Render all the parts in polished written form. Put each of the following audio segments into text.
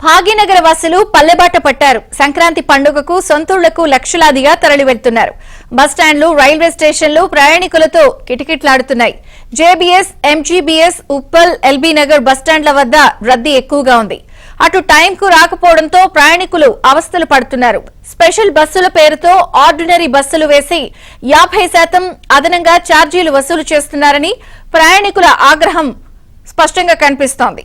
భాగ్యనగర వాసులు పల్లెబాట పట్టారు. సంక్రాంతి పండుగకు సొంతూళ్లకు లక్షలాదిగా తరలివెళ్తున్నారు. బస్టాండ్లు, రైల్వే స్టేషన్లు ప్రయాణికులతో కిటకిటలాడుతున్నాయి. JBS, MGBS, Uppal, LB Nagar బస్టాండ్ల వద్ద రద్దీ ఎక్కువగా ఉంది. అటు టైంకు రాకపోవడంతో ప్రయాణికులు అవస్థలు పడుతున్నారు. స్పెషల్ బస్సుల పేరుతో ఆర్డినరీ బస్సులు వేసి 50% అదనంగా ఛార్జీలు వసూలు చేస్తున్నారని ప్రయాణికుల ఆగ్రహం స్పష్టంగా కనిపిస్తోంది.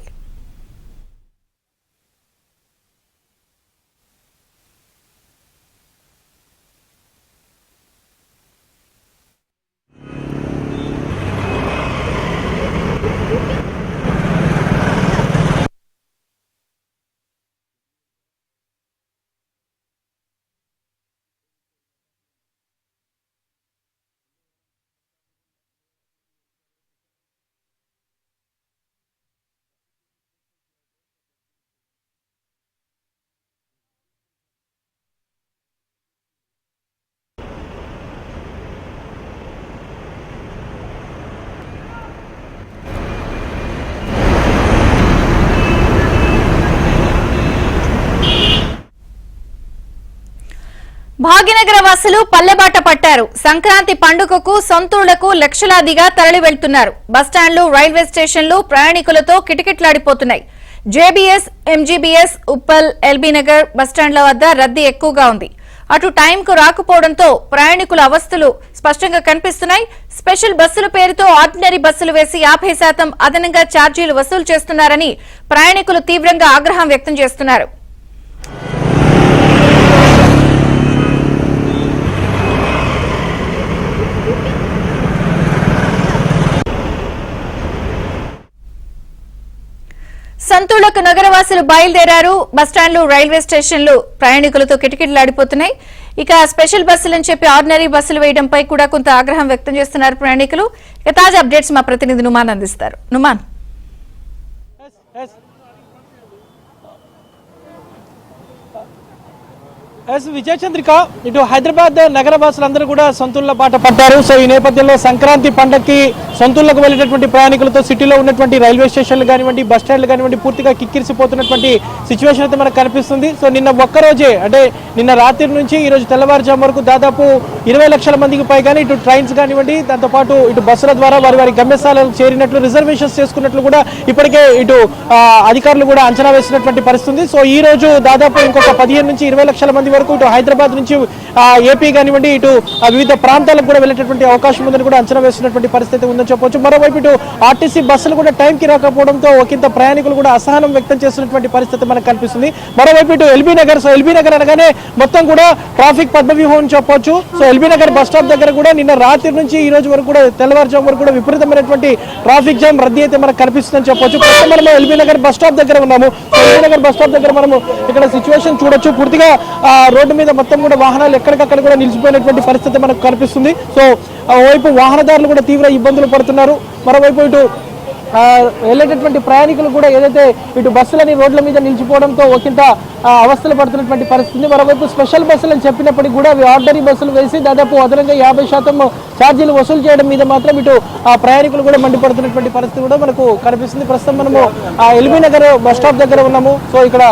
భాగ్యనగర వాసులు పల్లెబాట పట్టారు. సంక్రాంతి పండుగకు సొంతూళ్లకు లక్షలాదిగా తరలి వెళ్తున్నారు. బస్టాండ్లు, రైల్వే స్టేషన్లు ప్రయాణికులతో కిటకిటలాడిపోతున్నాయి. JBS, MGBS, Uppal, LB Nagar బస్టాండ్ల వద్ద రద్దీ ఎక్కువగా ఉంది. అటు టైంకు రాకపోవడంతో ప్రయాణికుల అవస్థలు స్పష్టంగా కనిపిస్తున్నాయి. స్పెషల్ బస్సుల పేరుతో ఆర్డినరీ బస్సులు వేసి 50% అదనంగా ఛార్జీలు వసూలు చేస్తున్నారని ప్రయాణికులు తీవ్రంగా ఆగ్రహం వ్యక్తం చేస్తున్నారు. సంతూళ్లకు నగరవాసులు బయలుదేరారు. బస్టాండ్లు, రైల్వే స్టేషన్లు ప్రయాణికులతో కిటకిటలాడిపోతున్నాయి. ఇక స్పెషల్ బస్సులని చెప్పి ఆర్డినరీ బస్సులు వేయడంపై కూడా కొంత ఆగ్రహం వ్యక్తం చేస్తున్నారు ప్రయాణికులు. ఇక తాజా అప్డేట్స్ మా ప్రతినిధి నుమాన్ అందిస్తారు. నుమాన్, విజయ చంద్రిక, ఇటు హైదరాబాద్ నగర వాసులందరూ కూడా సొంతూళ్ల బాట పట్టారు. సో ఈ నేపథ్యంలో సంక్రాంతి పండగకి సొంతూళ్లకు వెళ్ళేటటువంటి ప్రయాణికులతో సిటీలో ఉన్నటువంటి రైల్వే స్టేషన్లు కానివ్వండి, బస్ స్టాండ్లు కానివ్వండి పూర్తిగా కిక్కిరిసిపోతున్నటువంటి సిచ్యువేషన్ అయితే మనకు కనిపిస్తుంది. సో నిన్న ఒక్కరోజే అంటే నిన్న రాత్రి నుంచి ఈ రోజు తెల్లవారుజాము వరకు దాదాపు 20 లక్షల మందికి పైగానే ఇటు ట్రైన్స్ కానివ్వండి, దాంతోపాటు ఇటు బస్సుల ద్వారా వారి గమ్యస్థానాలకు చేరినట్లు, రిజర్వేషన్స్ చేసుకున్నట్లు కూడా ఇప్పటికే ఇటు అధికారులు కూడా అంచనా వేసినటువంటి పరిస్థితి. సో ఈ రోజు దాదాపు ఇంకొక 15 నుంచి 20 లక్షల మంది వరకు ఇటు హైదరాబాద్ నుంచి ఏపీ కానివ్వండి, ఇటు వివిధ ప్రాంతాలకు కూడా వెళ్ళేటటువంటి అవకాశం ఉందని కూడా అంచనా వేసినటువంటి పరిస్థితి ఉందని చెప్పొచ్చు. మరోవైపు ఇటు ఆర్టీసీ బస్సులు కూడా టైంకి రాకపోవడంతో ఒకంత ప్రయాణికులు కూడా అసహనం వ్యక్తం చేస్తున్నటువంటి పరిస్థితి మనకు కనిపిస్తుంది. మరోవైపు ఇటు LB Nagar, so LB Nagar అనగానే మొత్తం కూడా ట్రాఫిక్ పద్మవ్యూహం అని చెప్పొచ్చు. So LB Nagar bus stop దగ్గర కూడా నిన్న రాత్రి నుంచి ఈ రోజు వరకు కూడా తెల్లవారుజాము వరకు కూడా విపరీతమైనటువంటి ట్రాఫిక్ జామ్ రద్దీ అయితే మనకు కనిపిస్తుందని చెప్పొచ్చు. మనం ఎల్బీ నగర్ బస్ స్టాప్ దగ్గర ఉన్నాము. ఎల్బీ నగర్ బస్ స్టాప్ దగ్గర మనము ఇక్కడ సిచ్యువేషన్ చూడొచ్చు. పూర్తిగా రోడ్డు మీద మొత్తం కూడా వాహనాలు ఎక్కడికక్కడ కూడా నిలిచిపోయినటువంటి పరిస్థితి మనకు కనిపిస్తుంది. సో ఓవైపు వాహనదారులు కూడా తీవ్ర ఇబ్బందులు పడుతున్నారు. మరోవైపు ఇటు వెళ్ళేటటువంటి ప్రయాణికులు కూడా ఏదైతే ఇటు బస్సులని రోడ్ల మీద నిలిచిపోవడంతో ఒకంత అవస్థలు పడుతున్నటువంటి పరిస్థితి. మరోవైపు స్పెషల్ బస్సులు అని చెప్పినప్పటికీ కూడా అవి ఆర్డినరీ బస్సులు వేసి దాదాపు అదనంగా 50% ఛార్జీలు వసూలు చేయడం మీద మాత్రం ఇటు ప్రయాణికులు కూడా మండిపడుతున్నటువంటి పరిస్థితి కూడా మనకు కనిపిస్తుంది. ప్రస్తుతం మనము ఎల్బీ నగర్ బస్ స్టాప్ దగ్గర ఉన్నాము. సో ఇక్కడ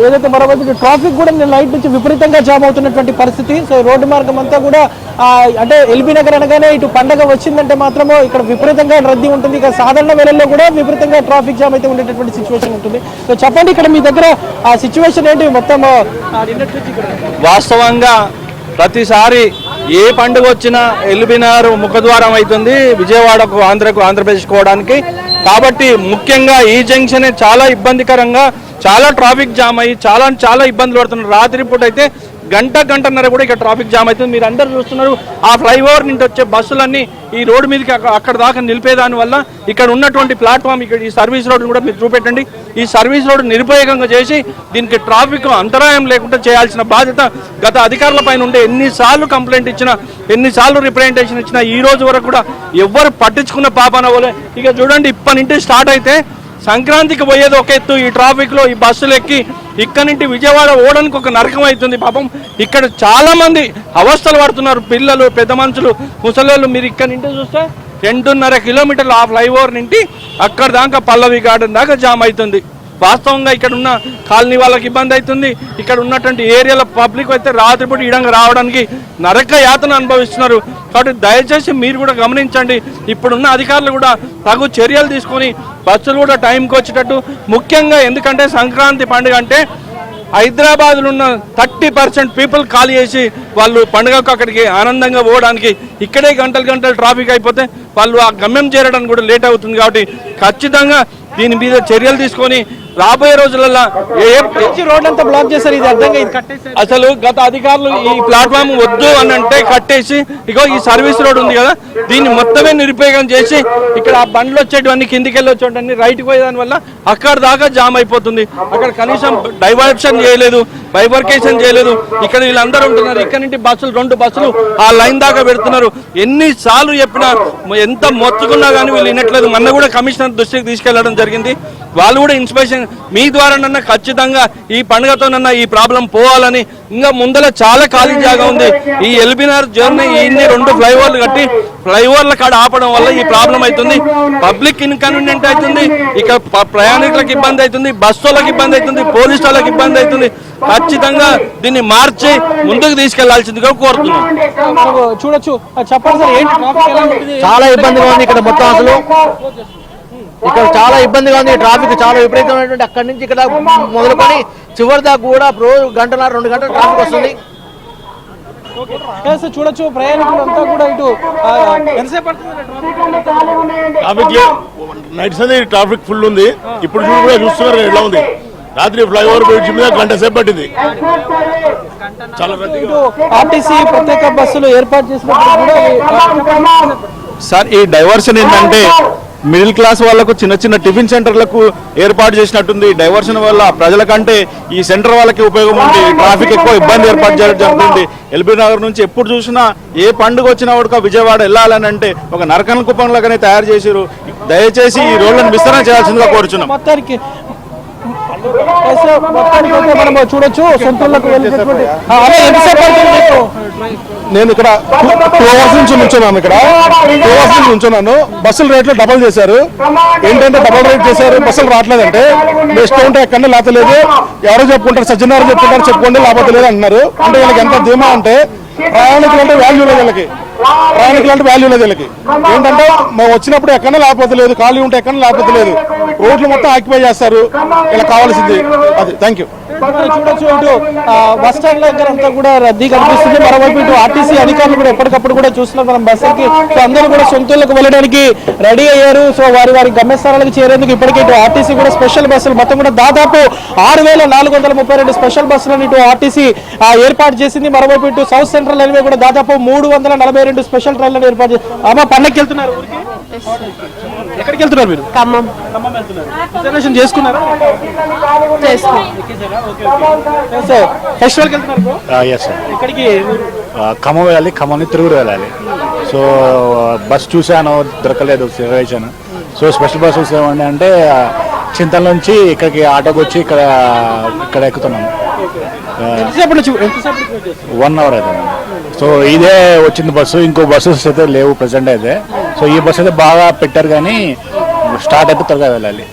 ఏదైతే మరోవైపు ట్రాఫిక్ కూడా నైట్ నుంచి విపరీతంగా జామ్ అవుతున్నటువంటి పరిస్థితి. సో రోడ్డు మార్గం అంతా కూడా అంటే ఎల్బీ నగర్ అనగానే ఇటు పండగ వచ్చిందంటే మాత్రము ఇక్కడ విపరీతంగా రద్దీ ఉంటుంది. ఇక సాధారణ వేళల్లో కూడా విపరీతంగా ట్రాఫిక్ జామ్ అయితే ఉండేటటువంటి సిచ్యువేషన్ ఉంటుంది. సో చెప్పండి, ఇక్కడ మీ దగ్గర ఆ సిచ్యువేషన్ ఏంటి? మొత్తం వాస్తవంగా ప్రతిసారి ఏ పండుగ వచ్చినా ఎల్బీ నగర్ ముఖద్వారం అవుతుంది విజయవాడకు, ఆంధ్రప్రదేశ్ పోవడానికి. కాబట్టి ముఖ్యంగా ఈ జంక్షన్ చాలా ఇబ్బందికరంగా, చాలా ట్రాఫిక్ జామ్ అయ్యి చాలా ఇబ్బందులు పడుతున్నారు. రాత్రిపూట అయితే గంటన్నర కూడా ఇక్కడ ట్రాఫిక్ జామ్ అవుతుంది. మీరు అందరూ చూస్తున్నారు, ఆ ఫ్లైఓవర్ నుంచి వచ్చే బస్సులన్నీ ఈ రోడ్డు మీదకి అక్కడ దాకా నిలిపేదాని వల్ల ఇక్కడ ఉన్నటువంటి ప్లాట్ఫామ్, ఇక్కడ ఈ సర్వీస్ రోడ్డు కూడా మీరు చూపెట్టండి. ఈ సర్వీస్ రోడ్డు నిరుపయోగంగా చేసి దీనికి ట్రాఫిక్ అంతరాయం లేకుండా చేయాల్సిన బాధ్యత గత అధికారుల పైన ఉండే. ఎన్నిసార్లు కంప్లైంట్ ఇచ్చినా, ఎన్నిసార్లు రిప్రజెంటేషన్ ఇచ్చినా ఈ రోజు వరకు కూడా ఎవ్వరు పట్టించుకున్న పాపన పోలే. ఇక చూడండి, ఇప్పటి నుంచి స్టార్ట్ అయితే సంక్రాంతికి పోయేది ఒక ఎత్తు, ఈ ట్రాఫిక్లో ఈ బస్సులు ఎక్కి ఇక్కడ నుంచి విజయవాడ ఓడడానికి ఒక నరకం అవుతుంది. పాపం ఇక్కడ చాలా మంది అవస్థలు పడుతున్నారు, పిల్లలు, పెద్ద మనుషులు, ముసలోళ్ళు. మీరు ఇక్కడ నుంచి చూస్తే 2.5 కిలోమీటర్లు ఆ ఫ్లైఓవర్ నుండి అక్కడ దాకా పల్లవి గార్డెన్ దాకా జామ్ అవుతుంది. వాస్తవంగా ఇక్కడ ఉన్న కాలనీ వాళ్ళకి ఇబ్బంది అవుతుంది. ఇక్కడ ఉన్నటువంటి ఏరియాల పబ్లిక్ అయితే రాత్రిపూట ఇడంగా రావడానికి నరక యాతన అనుభవిస్తున్నారు. కాబట్టి దయచేసి మీరు కూడా గమనించండి. ఇప్పుడున్న అధికారులు కూడా తగు చర్యలు తీసుకొని బస్సులు కూడా టైంకి వచ్చేటట్టు, ముఖ్యంగా ఎందుకంటే సంక్రాంతి పండుగ అంటే హైదరాబాద్లో ఉన్న 30% పీపుల్ ఖాళీ చేసి వాళ్ళు పండుగకు అక్కడికి ఆనందంగా పోవడానికి ఇక్కడే గంటలు ట్రాఫిక్ అయిపోతే వాళ్ళు ఆ గమ్యం చేరడానికి కూడా లేట్ అవుతుంది. కాబట్టి ఖచ్చితంగా దీని మీద చర్యలు తీసుకొని రాబోయే రోజులలో రోడ్ బ్లాక్ చేశారు. ఇది అర్థంగా ఇది కట్టేశారు. అసలు గత అధికారులు ఈ ప్లాట్ఫామ్ వద్దు అని అంటే కట్టేసి ఇగో ఈ సర్వీస్ రోడ్ ఉంది కదా దీన్ని మొత్తమే నిరుపయోగం చేసి ఇక్కడ ఆ బండ్లు వచ్చేటివన్నీ కిందికి వెళ్ళి వచ్చేటన్ని రైట్కి పోయేదాని వల్ల అక్కడ దాకా జామ్ అయిపోతుంది. అక్కడ కనీసం డైవర్షన్ చేయలేదు, బైవర్కేషన్ చేయలేదు. ఇక్కడ వీళ్ళందరూ ఉంటున్నారు. ఇక్కడ నుంచి బస్సులు 2 బస్సులు ఆ లైన్ దాకా పెడుతున్నారు. ఎన్నిసార్లు చెప్పినా ఎంత మొత్తుకున్నా కానీ వీళ్ళు వినట్లేదు. మొన్న కూడా కమిషనర్ దృష్టికి తీసుకెళ్లడం జరిగింది. వాళ్ళు కూడా ఇన్స్పెక్షన్ మీ ద్వారానన్నా ఖచ్చితంగా ఈ పండుగతోనన్నా ఈ ప్రాబ్లం పోవాలని, ఇంకా ముందర చాలా ఖాళీ జాగా ఉంది. ఈ ఎల్బీనగర్ జర్నీ ఇన్ని 2 ఫ్లైఓవర్లు కట్టి ఫ్లైఓవర్ల కాడ ఆపడం వల్ల ఈ ప్రాబ్లం అవుతుంది. పబ్లిక్ ఇన్కన్వీనియంట్ అవుతుంది, ఇక ప్రయాణికులకు ఇబ్బంది అవుతుంది, బస్సులకు ఇబ్బంది అవుతుంది, పోలీసు వాళ్ళకి ఇబ్బంది అవుతుంది. ఖచ్చితంగా దీన్ని మార్చి ముందుకు తీసుకెళ్లాల్సిందిగా కోరుతున్నాం. చూడొచ్చు, చెప్పండి సార్, ఏంటి ట్రాఫిక్ ఎలా ఉంటుంది? చాలా ఇబ్బందిగా ఉంది ఇక్కడ మొత్తం. అసలు ఇక్కడ చాలా ఇబ్బందిగా ఉంది. ట్రాఫిక్ చాలా విపరీతమైనటువంటి అక్కడి నుంచి ఇక్కడ మొదలుకొని చివరి దాకా కూడా రోజు 1.5-2 గంటల ట్రాఫిక్ వస్తుంది. చూడొచ్చు, ప్రయాణికులు అంతా కూడా ఇటు ట్రాఫిక్ నైట్ సంది ట్రాఫిక్ ఫుల్ ఉంది. ఇప్పుడు కూడా చూస్తున్నారు ఎలా ఉంది. రాత్రి ఫ్లైఓవర్ బ్రిడ్జ్ మీద 1 గంట సేపు పట్టింది. చాలా ఆర్టీసీ ప్రత్యేక బస్సులు ఏర్పాటు చేసినప్పుడు సార్ ఈ డైవర్షన్ ఏంటంటే మిడిల్ క్లాస్ వాళ్ళకు చిన్న టిఫిన్ సెంటర్లకు ఏర్పాటు చేసినట్టుంది. డైవర్షన్ వల్ల ప్రజల కంటే ఈ సెంటర్ వాళ్ళకి ఉపయోగం ఉంది. ట్రాఫిక్ ఎక్కువ ఇబ్బంది ఏర్పాటు చేయడం జరుగుతుంది. ఎల్బీ నగర్ నుంచి ఎప్పుడు చూసినా ఏ పండుగ వచ్చినా కూడా విజయవాడ వెళ్ళాలని అంటే ఒక నరకన కుప్పంలాగానే తయారు చేశారు. దయచేసి ఈ రోడ్లను విస్తరణ చేయాల్సిందిగా కోరుచున్నాం. మొత్తానికి మనం చూడొచ్చు, సొంతూళ్ళకు నేను ఇక్కడ 2 అవర్స్ నుంచి నుంచున్నాను. ఇక్కడ 2 అవర్స్ నుంచి నుంచున్నాను. బస్సుల రేట్లు డబల్ చేశారు. ఏంటంటే డబల్ రేట్ చేశారు, బస్సులు రావట్లేదంటే మీ ఇష్టం ఉంటే ఎక్కడ లేతలేదు, ఎవరో చెప్పుకుంటారు, సజ్జనారు చెప్పుకుంటారు, చెప్పుకోండి లేకపోతే లేదు అంటున్నారు. అంటే వీళ్ళకి ఎంత ధీమా అంటే ప్రయాణికులు అంటే వాల్యూ లేదు వీళ్ళకి. ప్రయాణికులు అంటే వాల్యూ లేదు వీళ్ళకి. ఏంటంటే మేము వచ్చినప్పుడు ఎక్కడన్నా లేకపోతే లేదు, ఖాళీ ఉంటే ఎక్కడ లేకపోతే లేదు, రోడ్లు మొత్తం ఆక్యుపై చేస్తారు. ఇలా కావాల్సింది అది. Thank you. చూడొచ్చు, ఇటు బస్ స్టాండ్ దగ్గర అంతా కూడా రద్దీ కనిపిస్తుంది. మరోవైపు ఇటు ఆర్టీసీ అధికారులు కూడా ఎప్పటికప్పుడు కూడా చూస్తున్నారు మనం బస్సులకి. సో అందరూ కూడా సొంతూళ్ళకు వెళ్ళడానికి రెడీ అయ్యారు. సో వారి గమ్యస్థానాలకు చేరేందుకు ఇప్పటికే ఇటు ఆర్టీసీ కూడా స్పెషల్ బస్సులు మొత్తం కూడా దాదాపు 6,432 స్పెషల్ బస్సులను ఇటు ఆర్టీసీ ఏర్పాటు చేసింది. మరోవైపు ఇటు సౌత్ సెంట్రల్ రైల్వే కూడా దాదాపు 342 స్పెషల్ ట్రైన్లను ఏర్పాటు చేసి పండగకి వెళ్తున్నారు. ఎక్కడికి వెళ్తున్నారు మీరు? ఖమ్మం వెళ్తున్నారు. రిజర్వేషన్ చేసుకున్నారా? ఫెస్టివల్కి వెళ్తున్నారు. ఇక్కడికి ఖమ్మం వెళ్ళాలి, ఖమ్మం నుంచి తిరుగుడు వెళ్ళాలి. సో బస్ చూశాను, దొరకలేదు రిజర్వేషన్. సో స్పెషల్ బస్సెస్ ఏమండి అంటే చింతల నుంచి ఇక్కడికి ఆటోకి వచ్చి ఇక్కడ ఎక్కుతున్నాము. 1 అవర్ అవుతుంది. సో ఇదే వచ్చింది బస్సు. ఇంకో బస్సెస్ అయితే లేవు ప్రెసెంట్ అయితే. సో ఈ బస్సు అయితే బాగా పెట్టారు, కానీ స్టార్ట్ అయితే త్వరగా వెళ్ళాలి.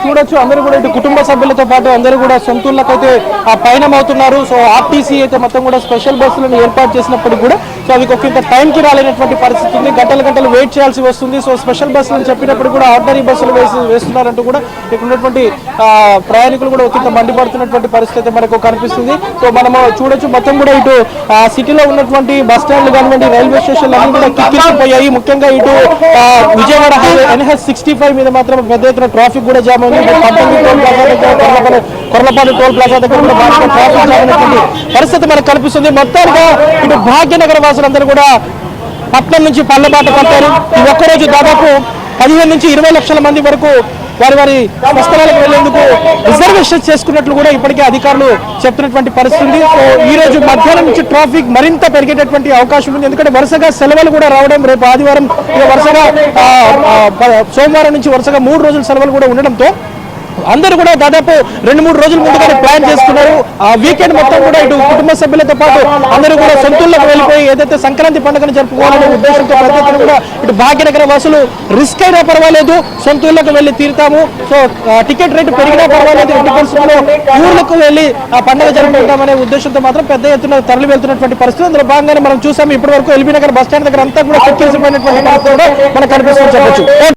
చూడొచ్చు, అందరూ కూడా ఇటు కుటుంబ సభ్యులతో పాటు అందరూ కూడా సొంతూళ్ళకు అయితే పయనం అవుతున్నారు. సో ఆర్టీసీ అయితే మొత్తం కూడా స్పెషల్ బస్సులను ఏర్పాటు చేసినప్పటికీ కూడా సో అవి ఒకంత టైంకి రాలేనటువంటి పరిస్థితి ఉంది. గంటలు వెయిట్ చేయాల్సి వస్తుంది. సో స్పెషల్ బస్సులు చెప్పినప్పుడు కూడా ఆర్డినరీ బస్సులు వేస్తున్నారంటూ కూడా ఇక్కడ ఉన్నటువంటి ప్రయాణికులు కూడా ఒకంత మండిపడుతున్నటువంటి పరిస్థితి మనకు కనిపిస్తుంది. సో మనము చూడొచ్చు, మొత్తం కూడా ఇటు సిటీలో ఉన్నటువంటి బస్ స్టాండ్లు కానివ్వండి, రైల్వే స్టేషన్లు అన్ని కూడా కిక్కిరిసిపోయాయి. ముఖ్యంగా ఇటు విజయవాడ హైవే NH 65 మీద మాత్రం పెద్ద ఎత్తున ట్రాఫిక్ కూడా జామ్ ఉంది. కొర్లపాడు టోల్ ప్లాజా దగ్గర కూడా భారీగా ట్రాఫిక్ జామ్ అయినటువంటి పరిస్థితి మనకు కనిపిస్తుంది. మొత్తానికి ఇటు భాగ్యనగర వాసులందరూ కూడా పట్నం నుంచి పల్లెబాట పట్టారు. ఈ ఒక్కరోజు దాదాపు 15 నుంచి 20 లక్షల మంది వరకు వారి స్థలాలకు వెళ్లేందుకు రిజర్వేషన్ చేసుకున్నట్లు కూడా ఇప్పటికే అధికారులు చెప్తున్నటువంటి పరిస్థితి. సో ఈ రోజు మధ్యాహ్నం నుంచి ట్రాఫిక్ మరింత పెరిగేటటువంటి అవకాశం ఉంది. ఎందుకంటే వరుసగా సెలవులు కూడా రావడం, రేపు ఆదివారం వరుసగా సోమవారం నుంచి వరుసగా 3 రోజుల సెలవులు కూడా ఉండడంతో అందరూ కూడా దాదాపు 2-3 రోజుల ముందుగానే ప్లాన్ చేసుకున్నారు. ఆ వీకెండ్ మొత్తం కూడా ఇటు కుటుంబ సభ్యులతో పాటు అందరూ కూడా సొంతూళ్ళకు వెళ్ళిపోయి ఏదైతే సంక్రాంతి పండుగను జరుపుకోవాలనే ఉద్దేశంతో పెద్ద ఎత్తున కూడా ఇటు భాగ్యనగర వాసులు రిస్క్ అయినా పర్వాలేదు సొంతూళ్ళకు వెళ్ళి తీరుతాము, సో టికెట్ రేటు పెరిగినా పర్వాలేదు, ఎట్టి పరిస్థితుల్లో ఊర్లకు వెళ్ళి ఆ పండుగ జరుపుకుంటామనే ఉద్దేశంతో మాత్రం పెద్ద ఎత్తున తరలి వెళ్తున్నటువంటి పరిస్థితి. అందులో భాగంగానే మనం చూసాము ఇప్పటి వరకు ఎల్బీ నగర్ బస్ స్టాండ్ దగ్గర అంతా కూడా కిక్కిరిసిపోయినటువంటి పరిస్థితి కూడా మనకు కనిపిస్తుందని చెప్పొచ్చు.